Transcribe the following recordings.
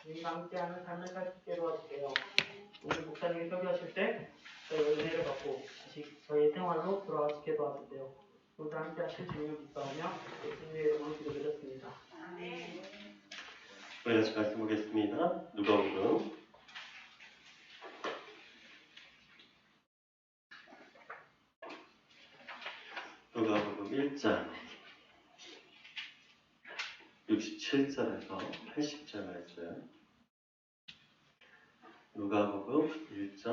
우리가 함께하는 삶을 살 수 있게 도와주세요. 오늘 목사님이 설교하실 때 저희 은혜를 받고 다시 저희 생활로 돌아갈 수 있게 도와주세요. 오늘 함께 하실 주님을 기뻐하며 예수님의 이름으로 기도드렸습니다. 우리 같이 말씀 보겠습니다. 누가복음 1장 67절에서 80절 말씀. 누가복음 1장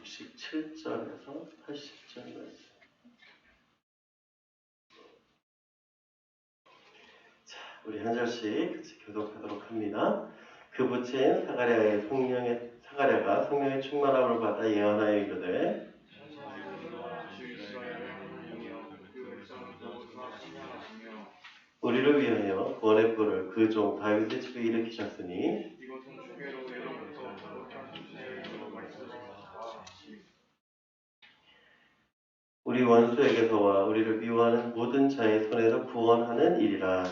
67절에서 80절 말씀. 자, 우리 한 절씩 같이 교독하도록 합니다. 그 부친 사가랴가 성령의 충만함을 받아 예언하여 이르되 우리를 위하여 구원의 뿔을 그 종 다윗의 집에 일으키셨으니 우리 원수에게서와 우리를 미워하는 모든 자의 손에서 구원하는 일이라.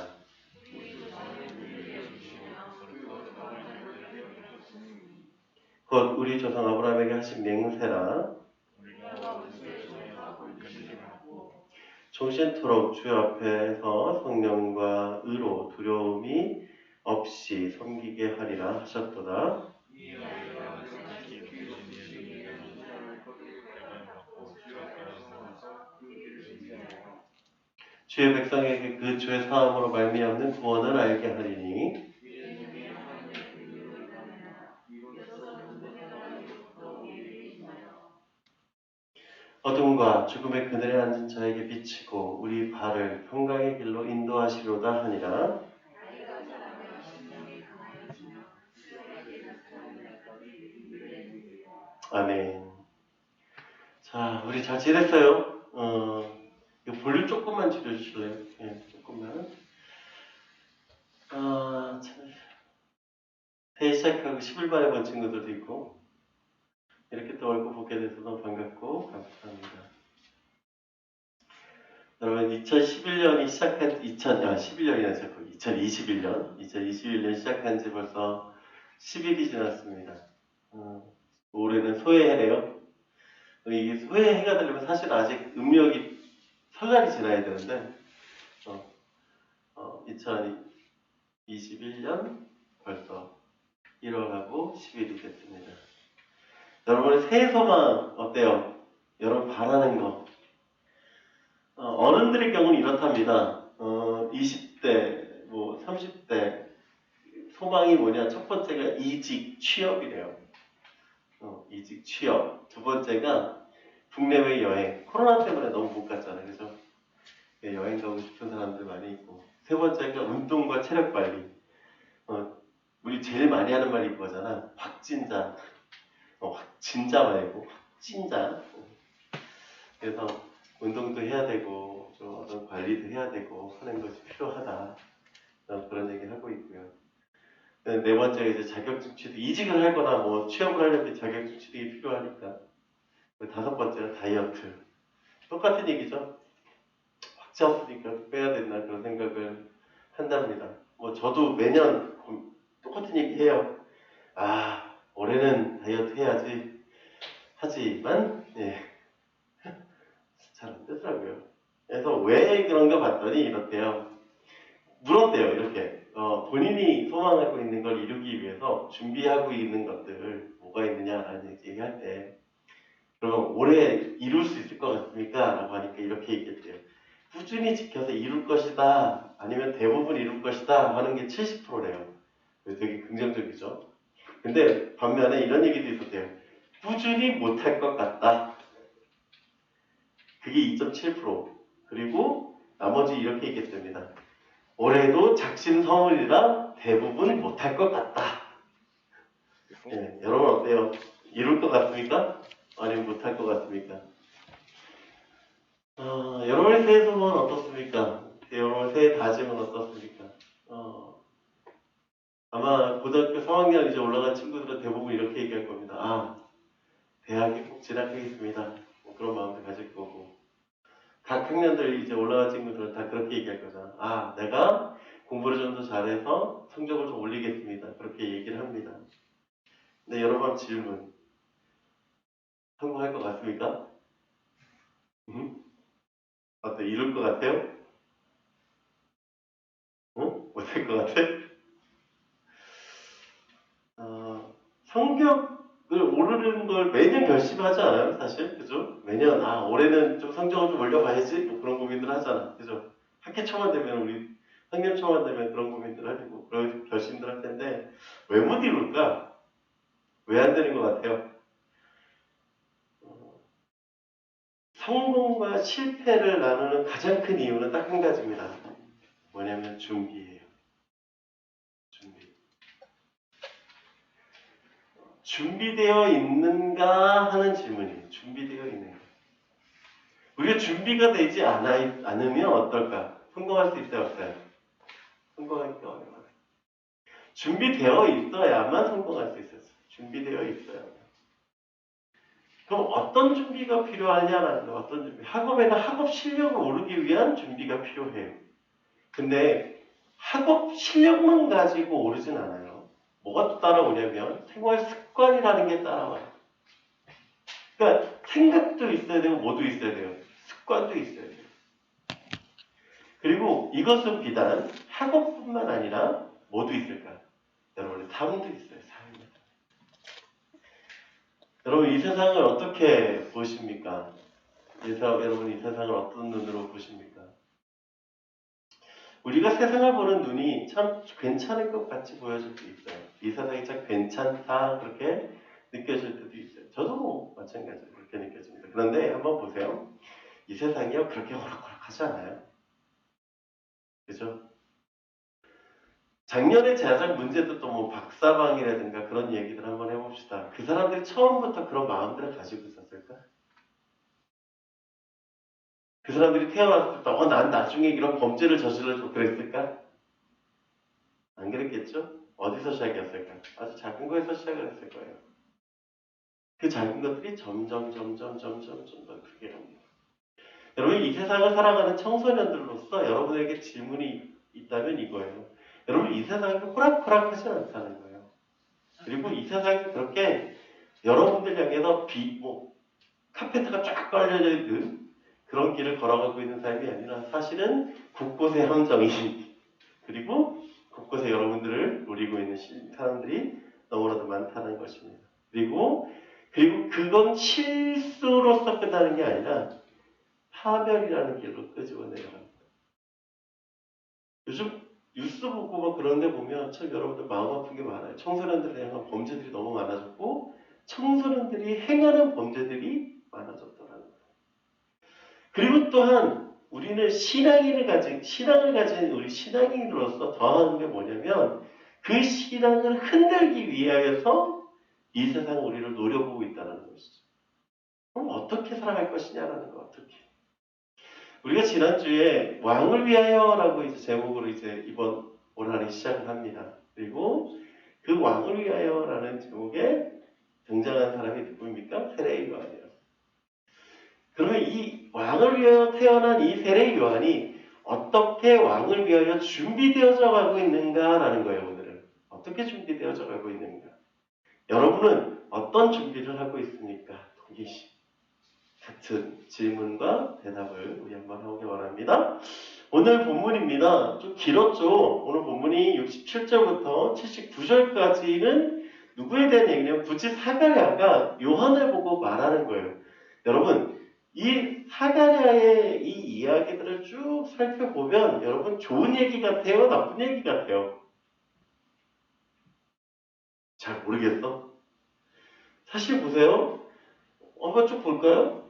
곧 우리 조상 아브라함에게 하신 맹세라. 종신토록 주 앞에서 성령과 의로 두려움이 없이 섬기게 하리라 하셨도다. 주의 백성에게 그 주의 사함으로 말미암는 구원을 알게 하리니 어둠과 죽음의 그늘에 앉은 자에게 비치고 우리 발을 평강의 길로 인도하시로다 하니라. 아멘. 자, 우리 잘 지냈어요? 이거 볼륨 조금만 줄여주실래요? 네, 조금만. 참. 새해 시작하고 10일 만에 본 친구들도 있고, 이렇게 또 얼굴 보게 돼서 너무 반갑고, 감사합니다. 여러분, 2011년이 시작한, 11년이나 시작하고, 2021년 시작한 지 벌써 10일이 지났습니다. 올해는 소해해래요. 이게 소해해가 되려면 사실 아직 음력이 설날이 지나야 되는데, 2021년 벌써 1월하고 10일이 됐습니다. 여러분의 새해 소망 어때요? 여러분 바라는 거. 어른들의 경우는 이렇답니다. 20대, 30대 소망이 뭐냐? 첫 번째가 이직, 취업이래요. 이직, 취업. 두 번째가 국내외 여행. 코로나 때문에 너무 못 갔잖아요. 그죠? 여행 가고 싶은 사람들 많이 있고. 세 번째가 운동과 체력 관리. 우리 제일 많이 하는 말이 이거잖아. 확진자. 확진자 말고 확진자. 그래서 운동도 해야 되고 좀 어떤 관리도 해야 되고 하는 것이 필요하다. 그런 얘기를 하고 있고요. 네 번째가 이제 자격증 취득. 이직을 하거나 취업을 하려면 자격증 취득이 필요하니까. 다섯 번째는 다이어트. 똑같은 얘기죠. 확지 없으니까 빼야 된다 그런 생각을 한답니다. 저도 매년 똑같은 얘기 해요. 올해는 다이어트 해야지. 하지만 잘 안 되더라고요. 그래서 왜 그런가 봤더니 이렇대요. 물었대요. 이렇게 본인이 소망하고 있는 걸 이루기 위해서 준비하고 있는 것들 뭐가 있느냐라는 얘기할 때 그럼 올해 이룰 수 있을 것 같습니까? 라고 하니까 이렇게 얘기했대요. 꾸준히 지켜서 이룰 것이다. 아니면 대부분 이룰 것이다. 하는 게 70%래요. 되게 긍정적이죠. 근데 반면에 이런 얘기도 있었대요. 꾸준히 못할 것 같다. 그게 2.7%. 그리고 나머지 이렇게 얘기했답니다. 올해도 작심성을이라 대부분 못할 것 같다. 여러분 어때요? 이룰 것 같습니까? 아니면 못할 것 같습니까? 여러분의 새해 소망은 어떻습니까? 여러분의 새해 다짐은 어떻습니까? 아마 고등학교 3학년 이제 올라간 친구들은 대부분 이렇게 얘기할 겁니다. 대학에 꼭 진학하겠습니다. 그런 마음도 가질 거고. 각 학년들 이제 올라간 친구들은 다 그렇게 얘기할 거잖아. 내가 공부를 좀 더 잘해서 성적을 좀 올리겠습니다. 그렇게 얘기를 합니다. 네, 여러분 질문. 성공할 것 같습니까? 어때? 이룰 것 같아요? 응? 못할 것 같아? 성적을 오르는 걸 매년 결심하지 않아요, 사실? 그죠? 매년, 올해는 좀 성적을 좀 올려봐야지? 뭐 그런 고민들 하잖아. 그죠? 학기 초만 되면, 우리 학년 초만 되면 그런 고민들 하고, 그런 결심들 할 텐데, 왜 못 이룰까? 왜 안 되는 것 같아요? 성공과 실패를 나누는 가장 큰 이유는 딱 한 가지입니다. 뭐냐면 준비예요. 준비. 준비되어 있는가 하는 질문이에요. 준비되어 있는가. 우리가 준비가 되지 않으면 어떨까? 성공할 수 있어요, 없어요? 성공하기가 어려워요. 준비되어 있어야만 성공할 수 있어요. 준비되어 있어야. 그럼 어떤 준비가 필요하냐라는 거, 어떤 준비. 학업에는 학업 실력을 오르기 위한 준비가 필요해요. 근데 학업 실력만 가지고 오르진 않아요. 뭐가 또 따라오냐면 생활 습관이라는 게 따라와요. 그러니까 생각도 있어야 되고 뭐도 있어야 돼요. 습관도 있어야 돼요. 그리고 이것은 비단 학업뿐만 아니라 뭐도 있을까요? 여러분의 삶도 있어요. 삶. 여러분 이 세상을 어떻게 보십니까? 여러분 이 세상을 어떤 눈으로 보십니까? 우리가 세상을 보는 눈이 참 괜찮을 것 같이 보여질 때 있어요. 이 세상이 참 괜찮다 그렇게 느껴질 때도 있어요. 저도 마찬가지로 그렇게 느껴집니다. 그런데 한번 보세요. 이 세상이요 그렇게 호락호락하지 않아요. 그죠? 작년에 제작 문제도 또 뭐 박사방이라든가 그런 얘기들 한번 해봅시다. 그 사람들이 처음부터 그런 마음들을 가지고 있었을까? 그 사람들이 태어났을 때, 난 나중에 이런 범죄를 저질러서 그랬을까? 안 그랬겠죠? 어디서 시작이었을까? 아주 작은 거에서 시작을 했을 거예요. 그 작은 것들이 점점 더 크게 합니다. 여러분, 이 세상을 살아가는 청소년들로서 여러분에게 질문이 있다면 이거예요. 여러분, 이 세상이 호락호락하지 않다는 거예요. 그리고 이 세상이 그렇게 여러분들 향해서 카페트가 쫙 깔려져 있는 그런 길을 걸어가고 있는 삶이 아니라 사실은 곳곳에 함정이 그리고 곳곳에 여러분들을 노리고 있는 사람들이 너무나도 많다는 것입니다. 그리고 그건 실수로서 끝나는 게 아니라 파멸이라는 길로 끄집어 내려갑니다. 요즘 뉴스 보고 막 그런 데 보면 참 여러분들 마음 아픈 게 많아요. 청소년들에 대한 범죄들이 너무 많아졌고 청소년들이 행하는 범죄들이 많아졌더라는 거예요. 그리고 또한 우리는 신앙을 가진 우리 신앙인으로서 더하는 게 뭐냐면 그 신앙을 흔들기 위하여서 이 세상 우리를 노려보고 있다는 것이죠. 그럼 어떻게 살아갈 것이냐라는 거 어떻게? 우리가 지난주에 왕을 위하여라고 이제 제목으로 이제 이번 올 한해 시작을 합니다. 그리고 그 왕을 위하여라는 제목에 등장한 사람이 누구입니까? 세례 요한이에요. 그러면 이 왕을 위하여 태어난 이 세례 요한이 어떻게 왕을 위하여 준비되어져 가고 있는가라는 거예요, 오늘은. 어떻게 준비되어져 가고 있는가? 여러분은 어떤 준비를 하고 있습니까? 동기시. 같은 질문과 대답을 우리 한번 해보기 바랍니다. 오늘 본문입니다. 좀 길었죠? 오늘 본문이 67절부터 79절까지는 누구에 대한 얘기냐면 굳이 사가랴가 요한을 보고 말하는 거예요. 여러분, 이 사가랴의 이 이야기들을 쭉 살펴보면 여러분 좋은 얘기 같아요? 나쁜 얘기 같아요? 잘 모르겠어? 사실 보세요. 한번 쭉 볼까요?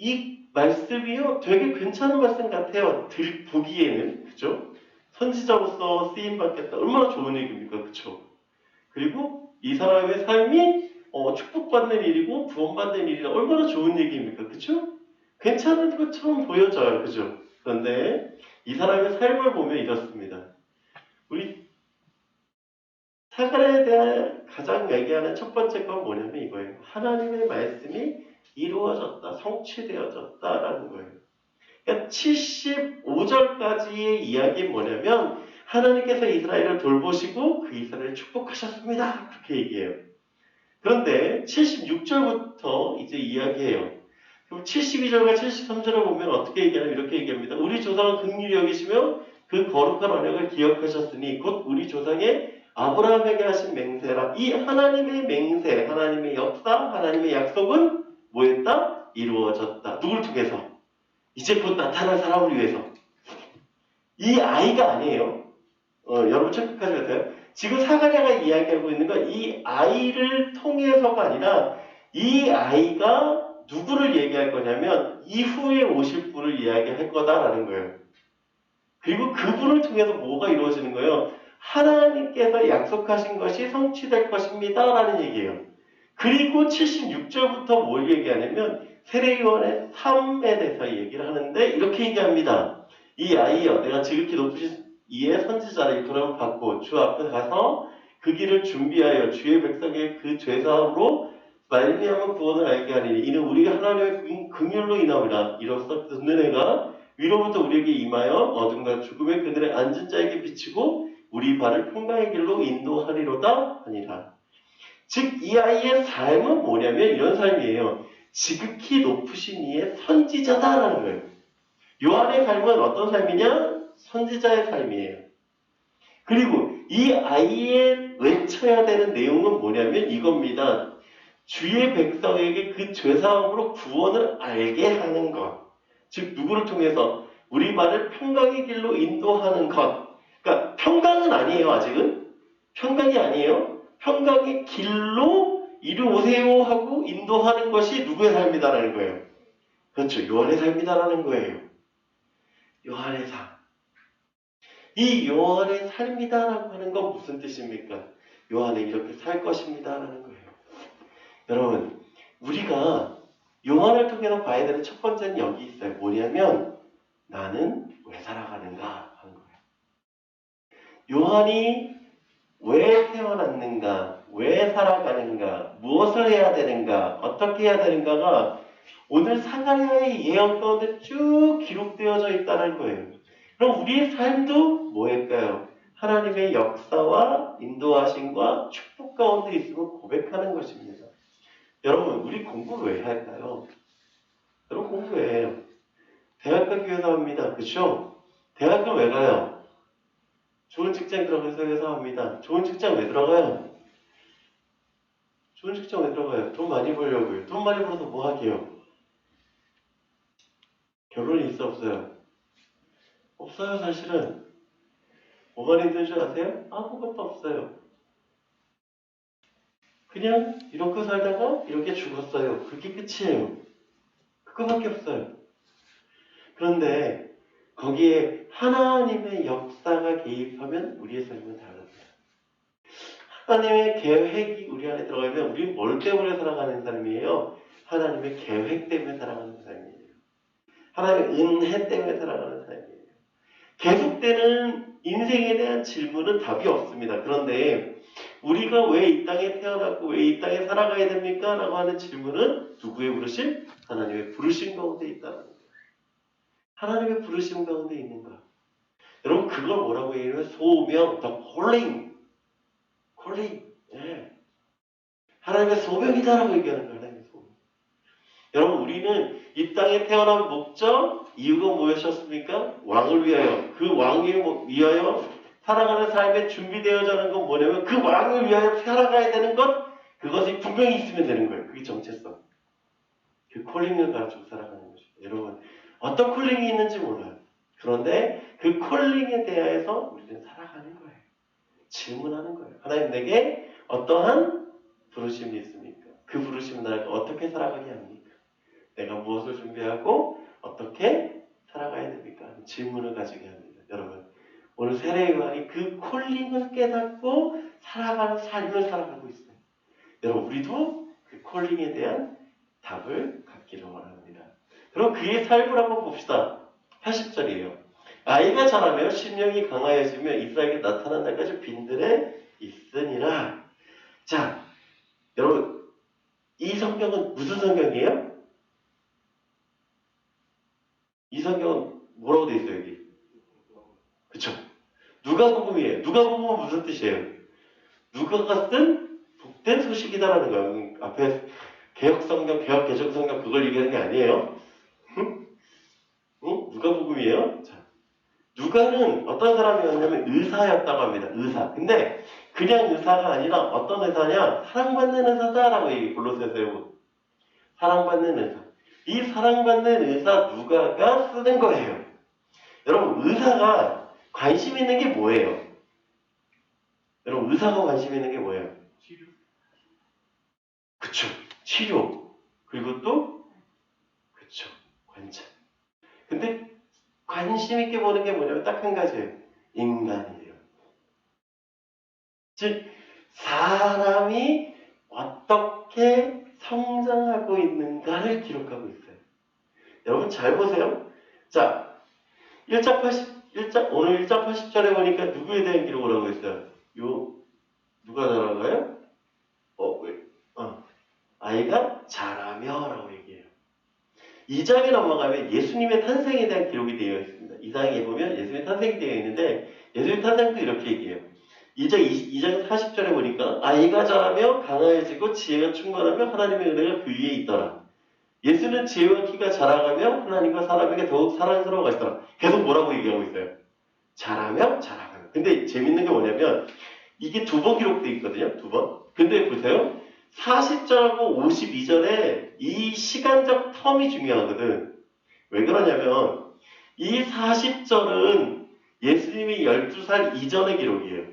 이 말씀이요 되게 괜찮은 말씀 같아요. 보기에는 그죠? 선지자로서 쓰임 받겠다. 얼마나 좋은 얘기입니까, 그죠? 그리고 이 사람의 삶이 축복받는 일이고 구원받는 일이라 얼마나 좋은 얘기입니까, 그죠? 괜찮은 것처럼 보여져요, 그죠? 그런데 이 사람의 삶을 보면 이렇습니다. 우리 사가랴에 대한 가장 얘기하는 첫 번째 건 뭐냐면 이거예요. 하나님의 말씀이 이루어졌다, 성취되어졌다라는 거예요. 그러니까 75절까지의 이야기는 뭐냐면 하나님께서 이스라엘을 돌보시고 그 이스라엘을 축복하셨습니다. 그렇게 얘기해요. 그런데 76절부터 이제 이야기해요. 그럼 72절과 73절을 보면 어떻게 얘기하냐면 이렇게 얘기합니다. 우리 조상은 긍휼히 여기시며 그 거룩한 언약을 기억하셨으니 곧 우리 조상의 아브라함에게 하신 맹세라. 이 하나님의 맹세, 하나님의 역사, 하나님의 약속은 뭐였다? 이루어졌다. 누굴 통해서? 이제 곧 나타날 사람을 위해서. 이 아이가 아니에요. 여러분 체크하셔야 돼요. 지금 사가랴가 이야기하고 있는 건 이 아이를 통해서가 아니라 이 아이가 누구를 얘기할 거냐면 이후에 오실 분을 이야기할 거다라는 거예요. 그리고 그분을 통해서 뭐가 이루어지는 거예요? 하나님께서 약속하신 것이 성취될 것입니다 라는 얘기예요. 그리고 76절부터 뭘 얘기하냐면 세례요한의 삶에 대해서 얘기를 하는데 이렇게 얘기합니다. 이 아이여 내가 지극히 높으신 이의 선지자를 이끌어 받고 주 앞에 가서 그 길을 준비하여 주의 백성의 그 죄사함으로 말미암은 구원을 알게 하리니 이는 우리가 하나님의 긍휼로 인하리라. 이로써 듣는 애가 위로부터 우리에게 임하여 어둠과 죽음의 그늘에 앉은 자에게 비치고 우리 발을 평강의 길로 인도하리로다 하니라. 즉 이 아이의 삶은 뭐냐면 이런 삶이에요. 지극히 높으신 이의 선지자다라는 거예요. 요한의 삶은 어떤 삶이냐? 선지자의 삶이에요. 그리고 이 아이의 외쳐야 되는 내용은 뭐냐면 이겁니다. 주의 백성에게 그 죄사함으로 구원을 알게 하는 것. 즉 누구를 통해서 우리 말을 평강의 길로 인도하는 것. 그러니까 평강은 아니에요. 아직은. 평강이 아니에요. 평강의 길로 이루오세요 하고 인도하는 것이 누구의 삶이다라는 거예요. 그렇죠. 요한의 삶이다라는 거예요. 요한의 삶. 이 요한의 삶이다라고 하는 건 무슨 뜻입니까? 요한은 이렇게 살 것입니다라는 거예요. 여러분, 우리가 요한을 통해서 봐야 되는 첫 번째는 여기 있어요. 뭐냐면 나는 왜 살아가는가 하는 거예요. 요한이 왜 태어났는가, 왜 살아가는가, 무엇을 해야 되는가, 어떻게 해야 되는가가 오늘 사가랴의 예언 가운데 쭉 기록되어져 있다는 거예요. 그럼 우리의 삶도 뭐일까요? 하나님의 역사와 인도하심과 축복 가운데 있음을 고백하는 것입니다. 여러분, 우리 공부를 왜 할까요? 여러분 공부 왜 해요? 대학 가기 위해서 합니다. 그렇죠? 대학을 왜 가요? 좋은 직장 들어가서 위해서 합니다. 좋은 직장 왜 들어가요? 좋은 직장 왜 들어가요? 돈 많이 벌려고요. 돈 많이 벌어서 뭐 하게요? 결혼이 있어 없어요? 없어요 사실은. 뭐가 힘든 줄 아세요? 아무것도 없어요. 그냥 이렇게 살다가 이렇게 죽었어요. 그게 끝이에요. 그거밖에 없어요. 그런데 거기에 하나님의 역사가 개입하면 우리의 삶은 달라져요. 하나님의 계획이 우리 안에 들어가면 우리는 뭘 때문에 살아가는 삶이에요? 하나님의 계획 때문에 살아가는 삶이에요. 하나님의 은혜 때문에 살아가는 삶이에요. 계속되는 인생에 대한 질문은 답이 없습니다. 그런데 우리가 왜 이 땅에 태어났고 왜 이 땅에 살아가야 됩니까? 라고 하는 질문은 누구의 부르심? 하나님의 부르심 가운데 있다는 거예요. 하나님의 부르심 가운데 있는가? 여러분 그걸 뭐라고 얘기해요? 소명, the calling. calling. 예. 하나님의 소명이다라고 얘기하는 거예요. 하나님의 소명. 여러분 우리는 이 땅에 태어난 목적, 이유가 무엇이었습니까? 왕을 위하여. 그 왕을 위하여 살아가는 삶에 준비되어지는 건 뭐냐면 그 왕을 위하여 살아가야 되는 것, 그것이 분명히 있으면 되는 거예요. 그게 정체성. 그 콜링을 가지고 살아가는 거죠. 여러분 어떤 콜링이 있는지 몰라요. 그런데 그 콜링에 대해서 우리는 살아가는 거예요. 질문하는 거예요. 하나님 내게 어떠한 부르심이 있습니까? 그 부르심은 나를 어떻게 살아가게 합니까? 내가 무엇을 준비하고 어떻게 살아가야 됩니까? 질문을 가지게 합니다. 여러분 오늘 세례요한이 그 콜링을 깨닫고 살아가는 삶을 살아가고 있어요. 여러분 우리도 그 콜링에 대한 답을 갖기를 원합니다. 그럼 그의 삶을 한번 봅시다. 80절이에요. 아이가 자라며 심령이 강하여지며 이스라엘에게 나타난 날까지 빈들에 있으니라. 자, 여러분 이 성경은 무슨 성경이에요? 이 성경은 무슨 뜻이에요? 누가가 쓴 복된 소식이다라는 거예요. 앞에 개혁성경, 개혁개정성경 그걸 얘기하는 게 아니에요. 응? 누가복음이에요. 자, 누가는 어떤 사람이었냐면 의사였다고 합니다. 의사. 근데 그냥 의사가 아니라 어떤 의사냐? 사랑받는 의사다라고 얘기 골로새서에 사랑받는 의사. 이 사랑받는 의사 누가가 쓰는 거예요. 여러분 의사가 관심 있는 게 뭐예요? 여러분 의사가 관심 있는 게 뭐예요? 치료. 그쵸. 치료. 그리고 또 그쵸. 관찰. 근데 관심 있게 보는 게 뭐냐면 딱 한 가지예요. 인간이에요. 즉 사람이 어떻게 성장하고 있는가를 기록하고 있어요. 여러분 잘 보세요. 자, 1장 80절에 보니까 누구에 대한 기록을 하고 있어요? 누가 나라가요? 아이가 자라며라고 얘기해요. 2장에 넘어가면 예수님의 탄생에 대한 기록이 되어 있습니다. 2장에 보면 예수님의 탄생이 되어 있는데 예수님의 탄생도 이렇게 얘기해요. 2장 40절에 보니까 아이가 자라며 강화해지고 지혜가 충만하며 하나님의 은혜가 그 위에 있더라. 예수는 지혜와 키가 자라가며 하나님과 사람에게 더욱 사랑스러워 가시더라. 계속 뭐라고 얘기하고 있어요? 자라며 자라가며. 근데 재밌는 게 뭐냐면 이게 2번 기록되어 있거든요. 2번. 근데 보세요. 40절하고 52절에 이 시간적 텀이 중요하거든. 왜 그러냐면 이 40절은 예수님이 12살 이전의 기록이에요.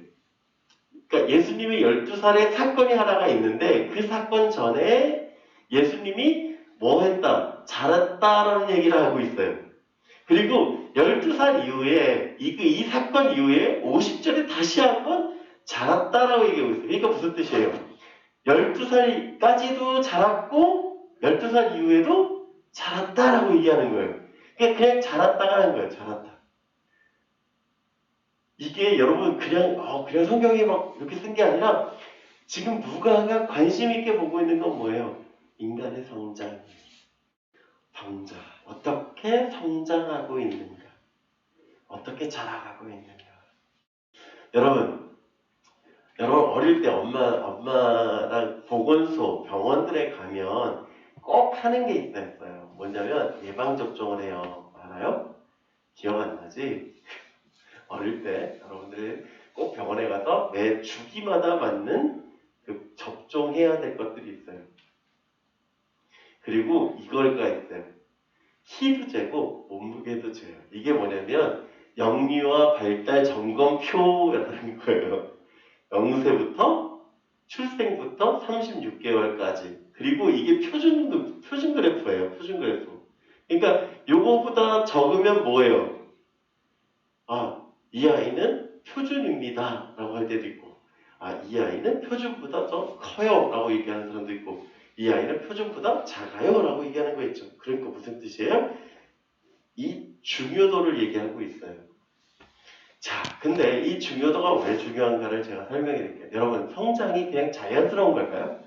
그러니까 예수님이 12살에 사건이 하나가 있는데 그 사건 전에 예수님이 뭐 했다? 자랐다라는 얘기를 하고 있어요. 그리고 12살 이후에 이 사건 이후에 50절에 다시 한번 자랐다라고 얘기하고 있어요. 그러니까 무슨 뜻이에요? 12살까지도 자랐고 12살 이후에도 자랐다라고 얘기하는 거예요. 그냥 자랐다가 하는 거예요. 자랐다. 이게 여러분 그냥 성경이 막 이렇게 쓴 게 아니라 지금 누가가 관심 있게 보고 있는 건 뭐예요? 인간의 성장. 성장. 어떻게 성장하고 있는가? 어떻게 자라가고 있는가? 여러분 어릴 때 엄마랑 보건소, 병원들에 가면 꼭 하는 게 있어요. 뭐냐면 예방접종을 해요. 알아요? 기억 안 나지? 어릴 때 여러분들이 꼭 병원에 가서 매 주기마다 맞는 그 접종해야 될 것들이 있어요. 그리고 이거가 있어요. 키도 재고 몸무게도 재요. 이게 뭐냐면 영유아 발달 점검표라는 거예요. 0세부터 출생부터 36개월까지. 그리고 이게 표준 그래프예요. 표준 그래프. 그러니까 요거보다 적으면 뭐예요? 이 아이는 표준입니다. 라고 할 때도 있고, 이 아이는 표준보다 더 커요. 라고 얘기하는 사람도 있고, 이 아이는 표준보다 작아요. 라고 얘기하는 거 있죠. 그러니까 무슨 뜻이에요? 이 중요도를 얘기하고 있어요. 자, 근데 이 중요도가 왜 중요한가를 제가 설명해 드릴게요. 여러분, 성장이 그냥 자연스러운 걸까요?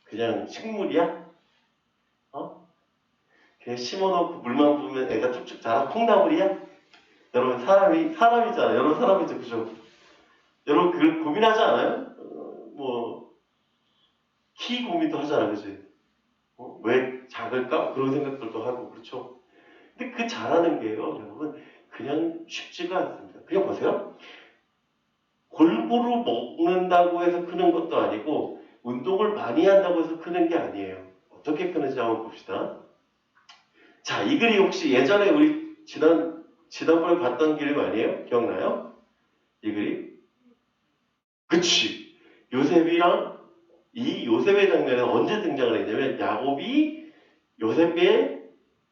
그냥 식물이야? 그냥 심어놓고 물만 부으면 애가 쭉쭉 자라? 콩나물이야? 여러분, 사람이잖아요. 여러분, 사람이죠. 그죠? 여러분, 그 고민하지 않아요? 키 고민도 하잖아. 그지? 왜 작을까? 그런 생각들도 하고, 그렇죠? 근데 그 자라는 게요, 여러분, 그냥 쉽지가 않습니다. 그냥 보세요. 골고루 먹는다고 해서 크는 것도 아니고 운동을 많이 한다고 해서 크는 게 아니에요. 어떻게 크는지 한번 봅시다. 자, 이 그림 혹시 예전에 우리 지난번에 봤던 그림 아니에요? 기억나요? 이 그림? 그치. 요셉이랑 이 요셉의 장면은 언제 등장을 했냐면 야곱이 요셉의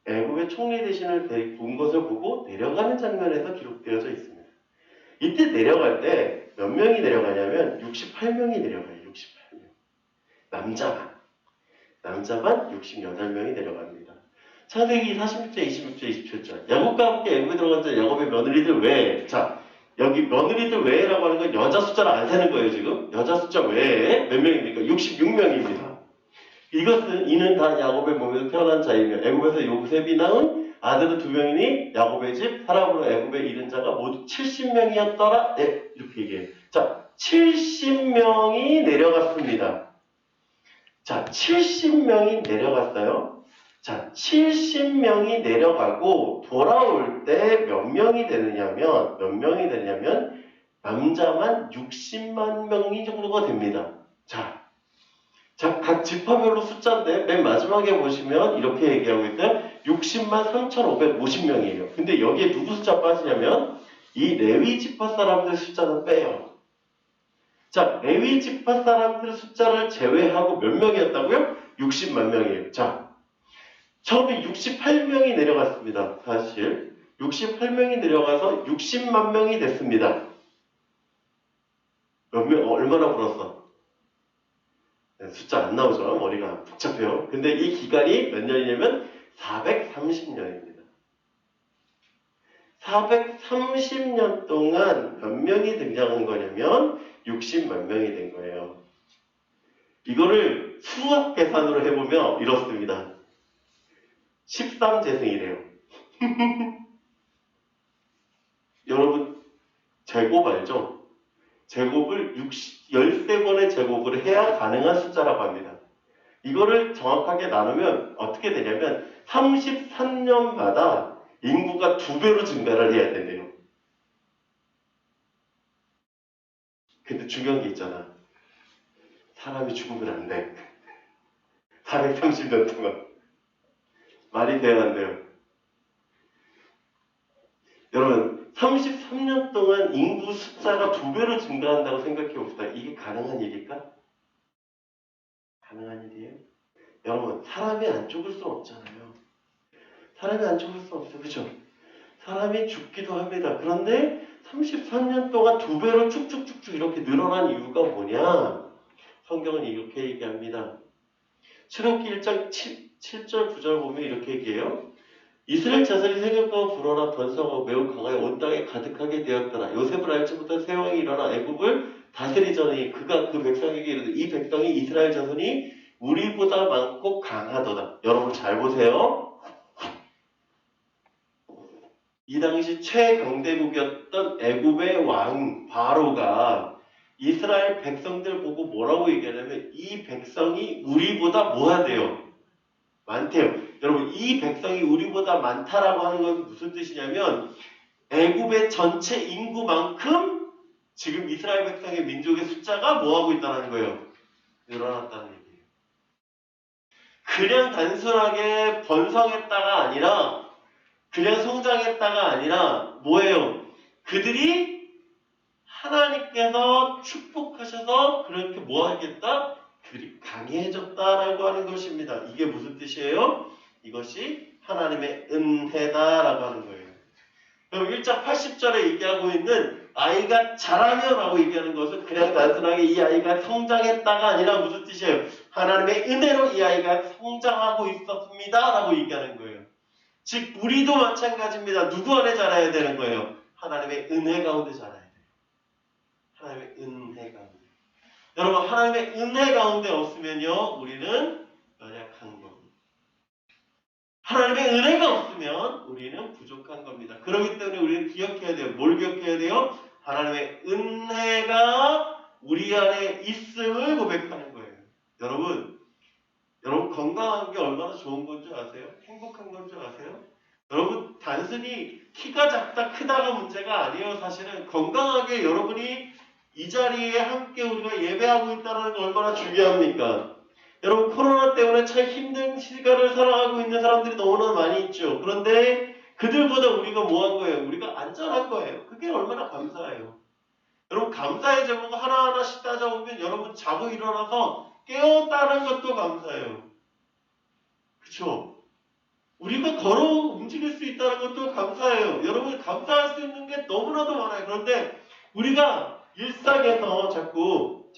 애굽의 총리 대신을 본 것을 보고 내려가는 장면에서 기록되어져 있습니다. 이때 내려갈 때 몇 명이 내려가냐면 68명이 내려가요. 68명. 남자만 68명이 내려갑니다. 창세기 46장, 26장, 27절. 야곱과 함께 애굽에 들어간 자 야곱의 며느리들 외에, 자, 여기 며느리들 외에라고 하는 건 여자 숫자를 안 세는 거예요. 지금 여자 숫자 외에 몇 명입니까? 66명입니다. 이는 다 야곱의 몸에서 태어난 자이며 애굽에서 요셉이 낳은 아들은 2명이니 야곱의 집 사람으로 애굽에 이른 자가 모두 70명이었더라. 네, 이렇게 얘기해요. 자, 70명이 내려갔습니다. 자, 70명이 내려갔어요. 자, 70명이 내려가고 돌아올 때 몇 명이 되느냐면 남자만 60만 명이 정도가 됩니다. 자, 각 지파별로 숫자인데 맨 마지막에 보시면 이렇게 얘기하고 있어요. 60만 3,550명이에요. 근데 여기에 누구 숫자 빠지냐면 이 레위 지파 사람들 숫자는 빼요. 자, 레위 지파 사람들 숫자를 제외하고 몇 명이었다고요? 60만 명이에요. 자, 처음에 68명이 내려갔습니다. 사실 68명이 내려가서 60만 명이 됐습니다. 얼마나 불었어? 숫자 안 나오죠. 머리가 복잡해요. 근데 이 기간이 몇 년이냐면 430년입니다. 430년 동안 몇 명이 등장한 거냐면 60만 명이 된 거예요. 이거를 수학 계산으로 해보면 이렇습니다. 13재생이래요. 여러분 제곱 알죠? 제곱을 13번의 제곱을 해야 가능한 숫자라고 합니다. 이거를 정확하게 나누면 어떻게 되냐면 33년마다 인구가 2배로 증가를 해야 된대요. 근데 중요한 게 있잖아. 사람이 죽으면 안 돼. 430년 동안. 말이 돼야 안 돼요. 여러분 33년 동안 인구 숫자가 2배로 증가한다고 생각해 봅시다. 이게 가능한 일일까? 가능한 일이에요? 여러분 사람이 안 죽을 수 없잖아요. 사람이 안 죽을 수 없어요. 그죠? 사람이 죽기도 합니다. 그런데 33년 동안 2배로 쭉쭉쭉쭉 이렇게 늘어난 이유가 뭐냐? 성경은 이렇게 얘기합니다. 출애굽기 1장 7절 9절 보면 이렇게 얘기해요. 이스라엘 자손이 생육하고 불어나 번성하고 매우 강하여 온 땅에 가득하게 되었더라. 요셉을 알지부터 새 왕이 일어나 애굽을 다스리더니 그가 그 백성에게 이르되 이 백성이 이스라엘 자손이 우리보다 많고 강하도다. 여러분 잘 보세요. 이 당시 최강대국이었던 애굽의 왕 바로가 이스라엘 백성들 보고 뭐라고 얘기하냐면 이 백성이 우리보다 뭐하대요? 많대요. 여러분 이 백성이 우리보다 많다라고 하는 건 무슨 뜻이냐면 애굽의 전체 인구만큼 지금 이스라엘 백성의 민족의 숫자가 뭐하고 있다는 거예요? 늘어났다는 얘기예요. 그냥 단순하게 번성했다가 아니라 그냥 성장했다가 아니라 뭐예요? 그들이 하나님께서 축복하셔서 그렇게 뭐하겠다? 그들이 강해졌다라고 하는 것입니다. 이게 무슨 뜻이에요? 이것이 하나님의 은혜다라고 하는 거예요. 그럼 1장 80절에 얘기하고 있는 아이가 자라며라고 얘기하는 것은 그냥 단순하게 이 아이가 성장했다가 아니라 무슨 뜻이에요? 하나님의 은혜로 이 아이가 성장하고 있었습니다라고 얘기하는 거예요. 즉 우리도 마찬가지입니다. 누구 안에 자라야 되는 거예요? 하나님의 은혜 가운데 자라야 돼요. 하나님의 은혜 가운데. 여러분 하나님의 은혜 가운데 없으면요 우리는 연약한 겁니다. 하나님의 은혜가 없으면 우리는 부족한 겁니다. 그렇기 때문에 우리는 기억해야 돼요. 뭘 기억해야 돼요? 하나님의 은혜가 우리 안에 있음을 고백하는 거예요. 여러분 건강한 게 얼마나 좋은 건지 아세요? 행복한 건지 아세요? 여러분 단순히 키가 작다 크다가 문제가 아니에요. 사실은 건강하게 여러분이 이 자리에 함께 우리가 예배하고 있다는 게 얼마나 중요합니까? 여러분 코로나 때문에 참 힘든 시간을 살아가고 있는 사람들이 너무나 많이 있죠. 그런데 그들보다 우리가 뭐한 거예요? 우리가 안전한 거예요. 그게 얼마나 감사해요. 여러분 감사의 제목 하나하나씩 따져보면 여러분 자고 일어나서 깨었다는 것도 감사해요. 그쵸? 우리가 걸어 움직일 수 있다는 것도 감사해요. 여러분 감사할 수 있는 게 너무나도 많아요. 그런데 우리가 일상에서 자꾸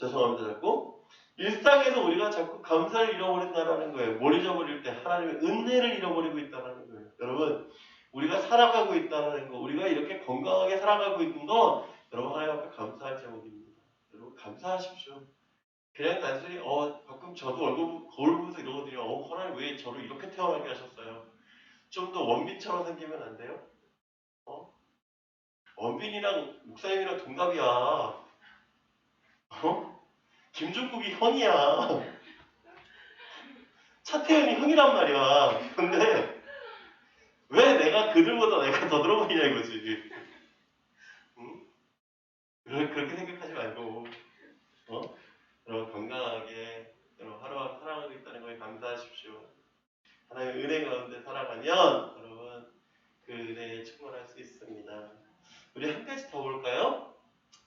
일상에서 우리가 자꾸 감사를 잃어버린다는 거예요. 뭘 잃어버릴 때? 하나님의 은혜를 잃어버리고 있다는 거예요. 여러분 우리가 살아가고 있다는 거, 우리가 이렇게 건강하게 살아가고 있는 거 여러분 하나님 앞에 감사할 제목입니다. 여러분 감사하십시오. 그냥 단순히 가끔 저도 거울 보면서 이러거든요. 하나님 왜 저를 이렇게 태어나게 하셨어요? 좀 더 원빈처럼 생기면 안 돼요? 어? 원빈이랑 목사님이랑 동갑이야. 어? 김종국이 형이야. 차태현이 형이란 말이야. 근데 왜 내가 그들보다 내가 더 들어보이냐 이거지. 응? 그렇게 생각하지 말고, 여러분 건강하게 여러분 하루하루 살아가고 있다는 거에 감사하십시오. 하나님의 은혜 가운데 살아가면 여러분 그 은혜에 충만할 수 있습니다. 우리 한 가지 더 볼까요?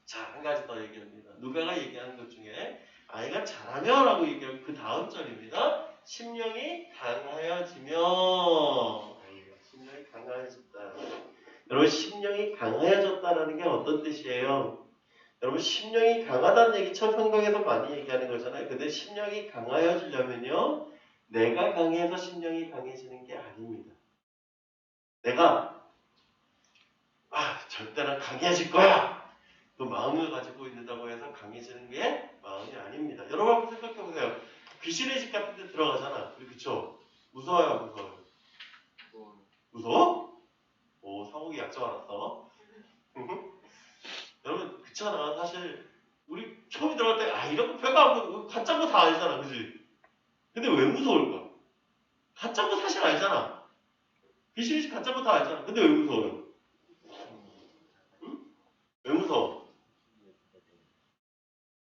자, 한 가지 더 얘기합니다. 누가가 얘기하는 것 중에 아이가 자라면 라고 얘기하면 그 다음 절입니다. 심령이 강하여지며, 아이가 심령이 강하여졌다. 여러분 심령이 강하여졌다라는 게 어떤 뜻이에요? 여러분 심령이 강하다는 얘기 참 성경에서 많이 얘기하는 거잖아요. 근데 심령이 강하여지려면요, 내가 강해서 심령이 강해지는 게 아닙니다. 내가 절대 난 강해질 거야, 그 마음을 가지고 있는다고 해서 강해지는 게 마음이 아닙니다. 여러분 한번 생각해보세요. 귀신의 집 같은 데 들어가잖아. 그쵸? 무서워요, 안 무서워요? 무서워? 오, 상욱이 약점 알았어. 여러분, 그렇잖아. 사실 우리 처음에 들어갈 때 이런 거 별거 안 보고 가짜인 거 다 알잖아. 그치? 근데 왜 무서울까? 가짜인 거 사실 알잖아. 귀신의 집 가짜인 거 다 알잖아. 근데 왜 무서워요? 응? 왜 무서워?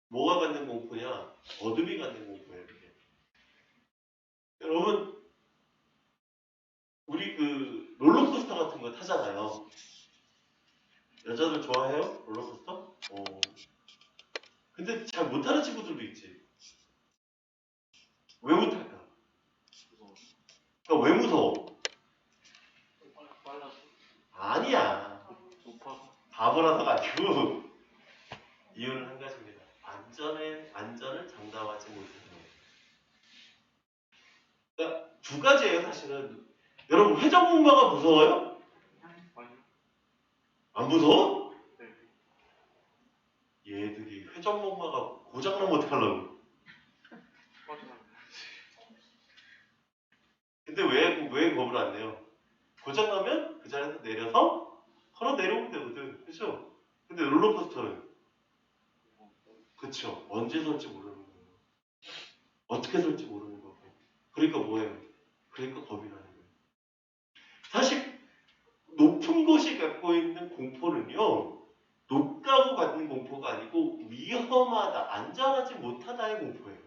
뭐가 갖는 공포냐? 어둠이 갖는 공포예요. 그게. 여러분, 우리 그 롤러코스터 같은 거 타잖아요. 여자들 좋아해요? 롤러코스터? 근데 잘 못하는 친구들도 있지. 왜 못할까? 그러니까 왜 무서워? 빨라서? 아니야. 높아서? 바보라서가 아니고 이유는 한 가지입니다. 안전을 장담하지 못해서. 그러니까 두 가지예요, 사실은. 여러분, 회전목마가 무서워요? 아니요. 안 무서워? 네. 얘들이 회전목마가 고장나면 어떡하려고. 빠져나가요. 근데 왜 겁을 안 내요? 고장나면 그 자리에서 내려서 걸어 내려오면 되거든. 그쵸? 근데 롤러코스터는, 그쵸? 언제 설지 모르는 거예요. 어떻게 설지 모르는 거고. 그러니까 뭐예요? 그러니까 겁이 나는 거예요. 사실 높은 곳이 갖고 있는 공포는요, 높다고 갖는 공포가 아니고 위험하다, 안전하지 못하다의 공포예요.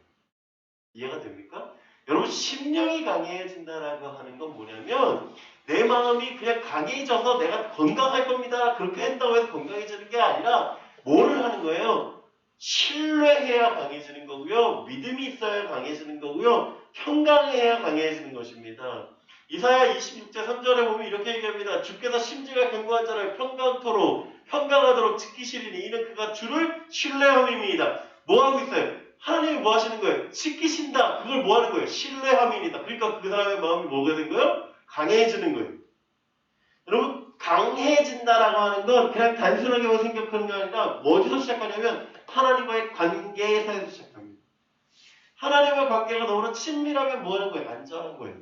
이해가 됩니까? 여러분, 심령이 강해진다라고 하는 건 뭐냐면 내 마음이 그냥 강해져서 내가 건강할 겁니다, 그렇게 한다고 해서 건강해지는 게 아니라 뭐를 하는 거예요? 신뢰해야 강해지는 거고요, 믿음이 있어야 강해지는 거고요, 평강해야 강해지는 것입니다. 이사야 26장 3절에 보면 이렇게 얘기합니다. 주께서 심지가 견고한 자를 평강하도록 지키시리니 이는 그가 주를 신뢰함입니다. 뭐 하고 있어요? 하나님이 뭐 하시는 거예요? 지키신다. 그걸 뭐 하는 거예요? 신뢰함입니다. 그러니까 그 사람의 마음이 뭐가 된 거예요? 강해지는 거예요. 여러분, 강해진다라고 하는 건 그냥 단순하게 생각하는 게 아니라 어디서 시작하냐면 하나님과의 관계에서 시작합니다. 하나님과의 관계가 너무나 친밀하면 뭐 하는 거예요? 안전한 거예요.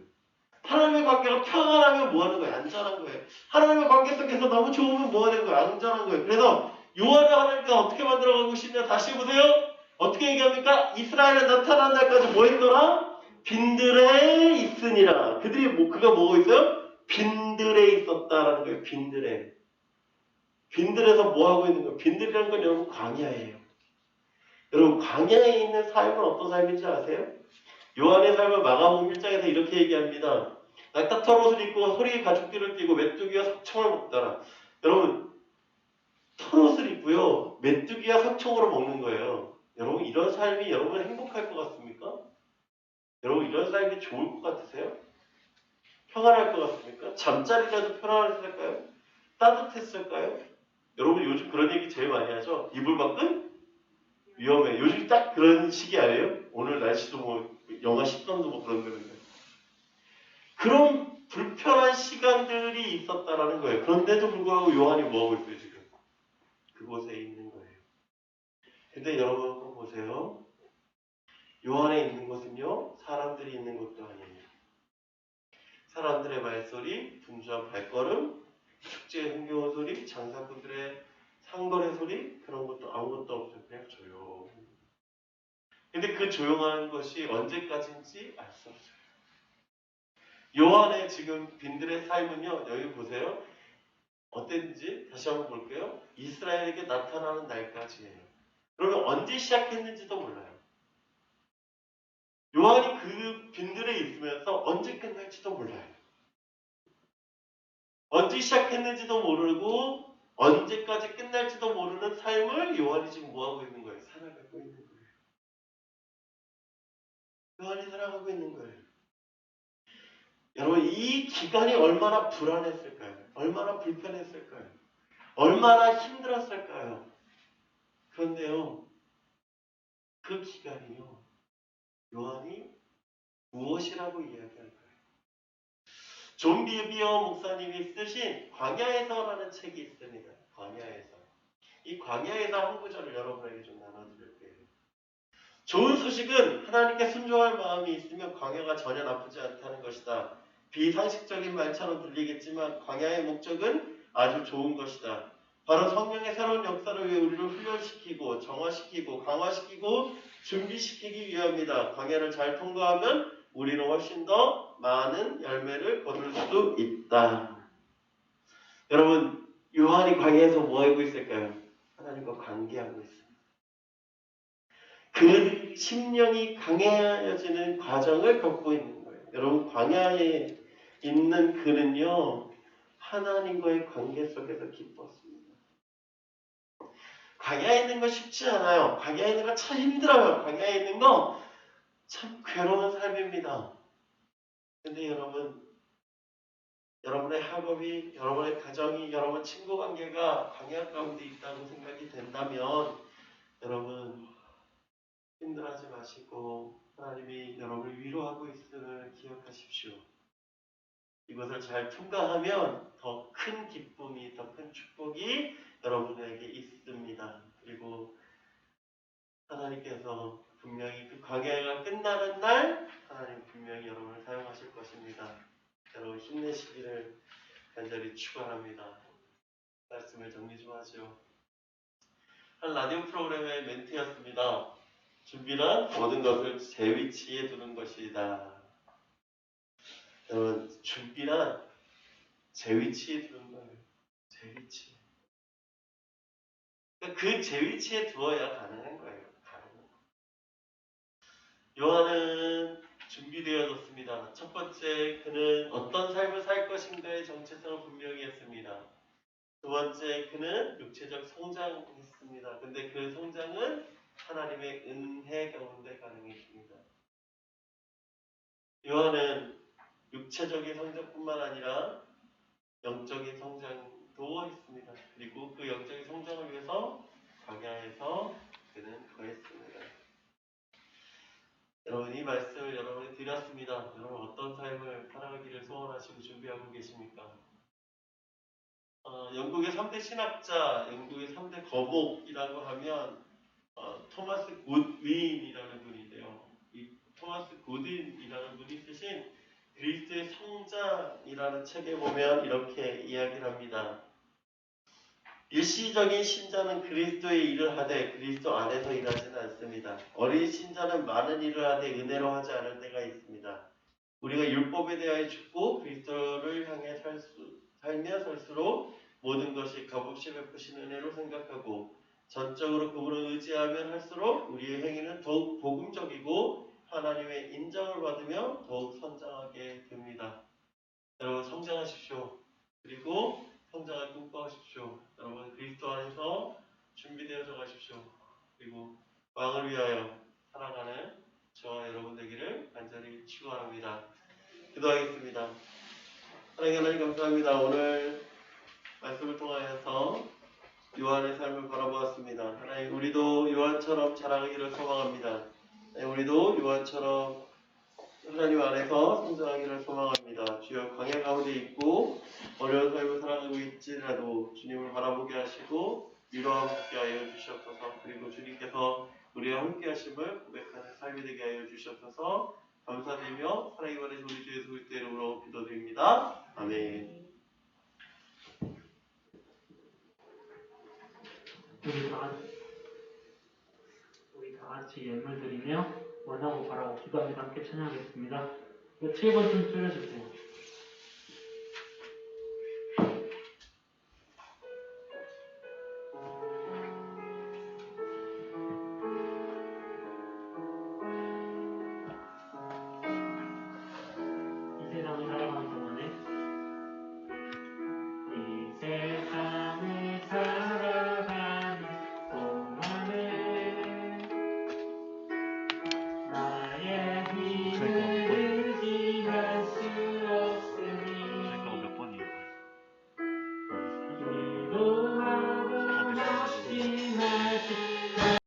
하나님의 관계가 평안하면 뭐 하는 거예요? 안전한 거예요. 하나님의 관계 속에서 너무 좋으면 뭐 하는 거예요? 안전한 거예요. 그래서 요한을 하나님께서 어떻게 만들어가고 싶냐? 다시 보세요. 어떻게 얘기합니까? 이스라엘에 나타난 날까지 뭐 했더라? 빈들에 있으니라. 그가 뭐가 있어요? 빈들에 있었다라는 거예요. 빈들에. 빈들에서 뭐 하고 있는 거예요? 빈들이라는 건 여러분 광야예요. 여러분, 광야에 있는 삶은 어떤 삶인지 아세요? 요한의 삶을 마가복음 1장에서 이렇게 얘기합니다. 낙타 털옷을 입고 허리에 가죽띠를 띠고 메뚜기와 석청을 먹더라. 여러분, 털옷을 입고요, 메뚜기와 석청으로 먹는 거예요. 여러분, 이런 삶이 여러분 행복할 것 같습니까? 여러분, 이런 삶이 좋을 것 같으세요? 평안할 것 같습니까? 잠자리라도 편안했을까요? 따뜻했을까요? 여러분, 요즘 그런 얘기 제일 많이 하죠? 이불 밖은 위험해. 요즘 딱 그런 시기 아니에요? 오늘 날씨도 뭐 영하 10도도 뭐 그런 데는데. 그런 불편한 시간들이 있었다라는 거예요. 그런데도 불구하고 요한이 뭐하고 있어요, 지금? 그곳에 있는 거예요. 근데 여러분 한번 보세요. 요한에 있는 곳은요, 사람들이 있는 곳도 아니에요. 사람들의 말소리, 분주한 발걸음, 축제의 흥겨운 소리, 장사꾼들의 상거래 소리 그런 것도 아무것도 없어요. 그냥 조용. 근데 그 조용한 것이 언제까지인지 알 수 없어요. 요한의 지금 빈들의 삶은요. 여기 보세요. 어땠는지 다시 한번 볼게요. 이스라엘에게 나타나는 날까지예요. 그러면 언제 시작했는지도 몰라요. 요한이 그 빈들에 있으면서 언제 끝날지도 몰라요. 언제 시작했는지도 모르고 언제까지 끝날지도 모르는 삶을 요한이 지금 뭐하고 있는 거예요? 살아가고 있는 거예요. 요한이 살아가고 있는 거예요. 여러분 이 기간이 얼마나 불안했을까요? 얼마나 불편했을까요? 얼마나 힘들었을까요? 그런데요. 그 기간이요. 요한이 무엇이라고 이야기할까요? 존 비비어 목사님이 쓰신 광야에서라는 책이 있습니다. 광야에서. 이 광야에서 한 구절을 여러분에게 좀 나눠드릴게요. 좋은 소식은 하나님께 순종할 마음이 있으면 광야가 전혀 나쁘지 않다는 것이다. 비상식적인 말처럼 들리겠지만 광야의 목적은 아주 좋은 것이다. 바로 성령의 새로운 역사를 위해 우리를 훈련시키고 정화시키고 강화시키고 준비시키기 위함이다. 광야를 잘 통과하면 우리는 훨씬 더 많은 열매를 거둘 수 있다. 여러분 요한이 광야에서 뭐 하고 있을까요? 하나님과 관계하고 있습니다. 그 심령이 강해져지는 과정을 겪고 있는 거예요. 여러분 광야에 있는 그는요. 하나님과의 관계 속에서 기뻤습니다. 광야에 있는 거 쉽지 않아요. 광야에 있는 거 참 힘들어요. 광야에 있는 거 참 괴로운 삶입니다. 근데 여러분 여러분의 학업이, 여러분의 가정이, 여러분 친구 관계가 광야 가운데 있다고 생각이 된다면 여러분 힘들어하지 마시고 하나님이 여러분을 위로하고 있음을 기억하십시오. 이것을 잘 통과하면 더 큰 기쁨이, 더 큰 축복이 여러분에게 있습니다. 그리고 하나님께서 분명히 그 광야가 끝나는 날 하나님 분명히 여러분을 사용하실 것입니다. 여러분 힘내시기를 간절히 축원합니다. 말씀을 정리 좀 하죠. 한 라디오 프로그램의 멘트였습니다. 준비란 모든 것을 제 위치에 두는 것이다. 여러분 준비란 제 위치에 두는 거예요. 제 위치에. 그 제 위치에 두어야 가능한 거예요. 요한은 준비되어졌습니다. 첫 번째, 그는 어떤 삶을 살 것인가의 정체성을 분명히 했습니다. 두 번째, 그는 육체적 성장했습니다. 근데 그 성장은 하나님의 은혜 가운데 가능했습니다. 요한은 육체적인 성장뿐만 아니라 영적인 성장도 했습니다. 그리고 그 영적인 성장을 위해서 광야에서 그는 거했습니다. 여러분 이 말씀을 여러분이 드렸습니다. 여러분 어떤 삶을 살아가기를 소원하시고 준비하고 계십니까? 영국의 3대 신학자, 영국의 3대 거목이라고 하면 토마스 굿윈이라는 분인데요. 이 토마스 굿윈이라는 분이 쓰신 그리스도의 성장이라는 책에 보면 이렇게 이야기를 합니다. 일시적인 신자는 그리스도의 일을 하되 그리스도 안에서 일하지는 않습니다. 어린 신자는 많은 일을 하되 은혜로 하지 않을 때가 있습니다. 우리가 율법에 대하여 죽고 그리스도를 향해 살며 살수록 모든 것이 값없이 베푸신 은혜로 생각하고 전적으로 그분을 의지하면 할수록 우리의 행위는 더욱 복음적이고 하나님의 인정을 받으며 더욱 성장하게 됩니다. 여러분 성장하십시오. 그리고 성장을 꿈꿔하십시오. 여러분 그리스도 안에서 준비되어져 가십시오. 그리고 왕을 위하여 살아가는 저와 여러분 되기를 간절히 축원합니다. 기도하겠습니다. 하나님 감사합니다. 오늘 말씀을 통하여서 요한의 삶을 바라보았습니다. 하나님 우리도 요한처럼 자라기를 소망합니다. 하나님 우리도 요한처럼 하나님 안에서 성장하기를 소망합니다. 주여 광야 가운데 있고 어려운 삶을 살아가고 있지라도 주님을 바라보게 하시고 위로하게 하여 주시옵소서. 그리고 주님께서 우리와 함께 하심을 고백하는 삶이 되게 하여 주시옵소서. 감사드리며 사랑이 많으신 우리 주 예수 그리스도의 이름으로 기도드립니다. 아멘. 우리 다 같이 예물 드리며 원하고 바라고 기도하며 함께 찬양하겠습니다. 7번 좀 줄여주세요.